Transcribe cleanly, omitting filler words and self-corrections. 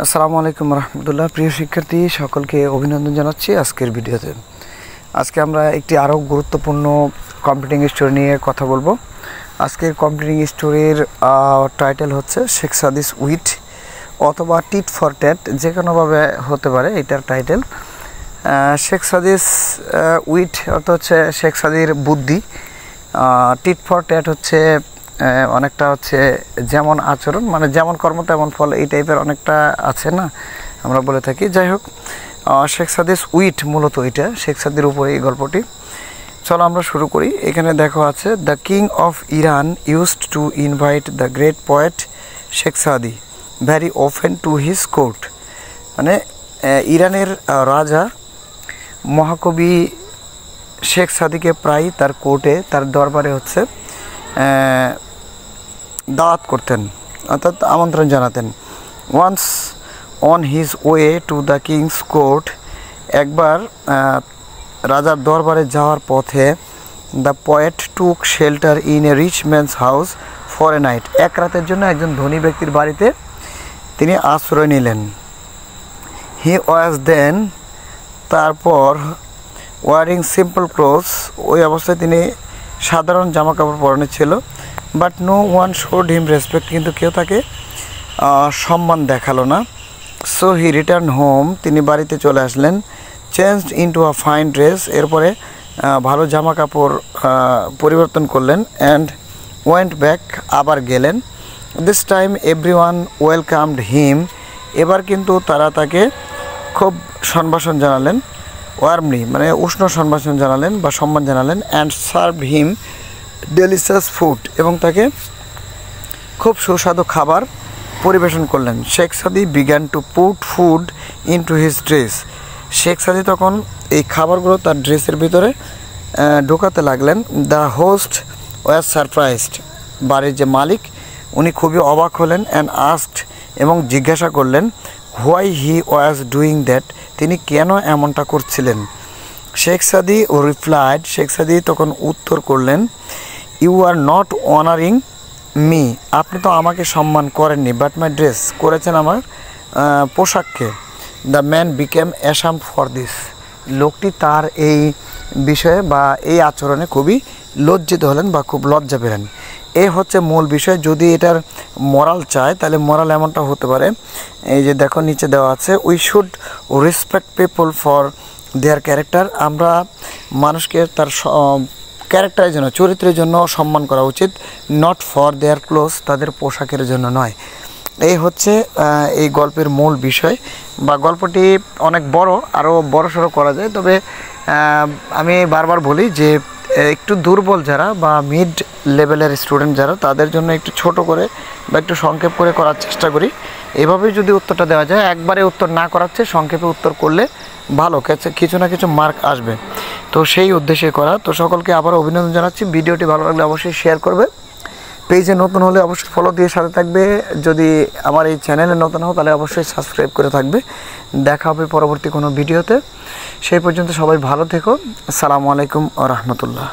আসসালামু আলাইকুম রহমতুল্লাহ। প্রিয় শিক্ষার্থী সকলকে অভিনন্দন জানাচ্ছি আজকের ভিডিওতে। আজকে আমরা একটি আরও গুরুত্বপূর্ণ কম্পিউটিং স্টোরি নিয়ে কথা বলবো। আজকের কম্পিউটিং স্টোরির টাইটেল হচ্ছে শেখ সাদিস উইট অথবা টিট ফর ট্যাট, যে কোনোভাবে হতে পারে এটার টাইটেল। শেখ সাদিস উইট অর্থ হচ্ছে শেখ সাদির বুদ্ধি, টিট ফর ট্যাট হচ্ছে অনেকটা হচ্ছে যেমন আচরণ, মানে যেমন কর্ম তেমন ফল, এই টাইপের অনেকটা আছে না, আমরা বলে থাকি। যাই হোক, শেখ সাদিস উইট মূলত এটা শেখ সাদির উপরে এই গল্পটি। চলো আমরা শুরু করি। এখানে দেখো আছে, the king of Iran used to invite the great poet Sheikh Saadi very often to his court. মানে ইরানের রাজা মহাকবি শেখ সাদিকে প্রায় তার কোর্টে, তার দরবারে হচ্ছে দাওয়াত করতেন, অর্থাৎ আমন্ত্রণ জানাতেন। Once on his way to the king's court, একবার রাজার দরবারে যাওয়ার পথে the poet took shelter in a rich man's house for a night, এক রাতের জন্য একজন ধনী ব্যক্তির বাড়িতে তিনি আশ্রয় নিলেন। হি ওয়াজ দেন, তারপর ওয়ারিং সিম্পল ক্লোথস, ওই অবস্থায় তিনি সাধারণ জামা কাপড় পরনে ছিল। But no one showed him respect, কিন্তু কেউ তাকে সম্মান দেখালো না। সো হি রিটার্ন হোম, তিনি বাড়িতে চলে আসলেন। Changed into a fine dress, এরপরে ভালো জামা কাপড় পরিবর্তন করলেন। অ্যান্ড ওয়েন্ট ব্যাক, আবার গেলেন। This time every one welcomed him, এবার কিন্তু তারা তাকে খুব সম্ভাষণ জানালেন। ওয়ার্মলি মানে উষ্ণ সম্ভাষণ জানালেন বা সম্মান জানালেন। And served him delicious food, এবং তাকে খুব সুস্বাদু খাবার পরিবেশন করলেন। শেখ সাদি began to put food into his dress, Sheikh সাদি তখন এই খাবারগুলো তার ড্রেসের ভিতরে ঢোকাতে লাগলেন। দ্য হোস্ট ওয়াজ সারপ্রাইজড, বাড়ির যে মালিক উনি খুবই অবাক হলেন। অ্যান্ড আস্কড, এবং জিজ্ঞাসা করলেন why he was doing that, তিনি কেন এমনটা করছিলেন। শেখ সাদি ও রিপ্লাইড, শেখ সাদি তখন উত্তর করলেন, you are not honouring me, আপনি তো আমাকে সম্মান করেননি, বাট মাই ড্রেস, করেছেন আমার পোশাককে। The man became awesome for this, লোকটি তার এই বিষয়ে বা এই আচরণে খুবই লজ্জিত হলেন বা খুব লজ্জা পেলেন। এই হচ্ছে মূল বিষয়। যদি এটার মোরাল চায় তাহলে মোরাল এমনটা হতে পারে, এই যে দেখো নিচে দেওয়া আছে, we should respect people for their character, আমরা মানুষকে তার ক্যারেক্টারের জন্য, চরিত্রের জন্য সম্মান করা উচিত। নট ফর দেয়ার ক্লোথস, তাদের পোশাকের জন্য নয়। এই হচ্ছে এই গল্পের মূল বিষয়। বা গল্পটি অনেক বড়, আরও বড়সড় করা যায়, তবে আমি বারবার বলি যে একটু দুর্বল যারা বা মিড লেভেলের স্টুডেন্ট যারা, তাদের জন্য একটু ছোট করে বা একটু সংক্ষেপ করে করার চেষ্টা করি। এভাবেই যদি উত্তরটা দেওয়া যায়, একবারে উত্তর না করাচ্ছে সংক্ষেপে উত্তর করলে ভালো, কিছু না কিছু মার্ক আসবে, তো সেই উদ্দেশ্যে করা। তো সকলকে আবার অভিনন্দন জানাচ্ছি। ভিডিওটি ভালো লাগলে অবশ্যই শেয়ার করবে, পেজে নতুন হলে অবশ্যই ফলো দিয়ে সাথে থাকবে। যদি আমার এই চ্যানেলে নতুন হও তাহলে অবশ্যই সাবস্ক্রাইব করে থাকবে। দেখা হবে পরবর্তী কোনো ভিডিওতে, সেই পর্যন্ত সবাই ভালো থেকো। আসসালামু আলাইকুম ওয়া রাহমাতুল্লাহ।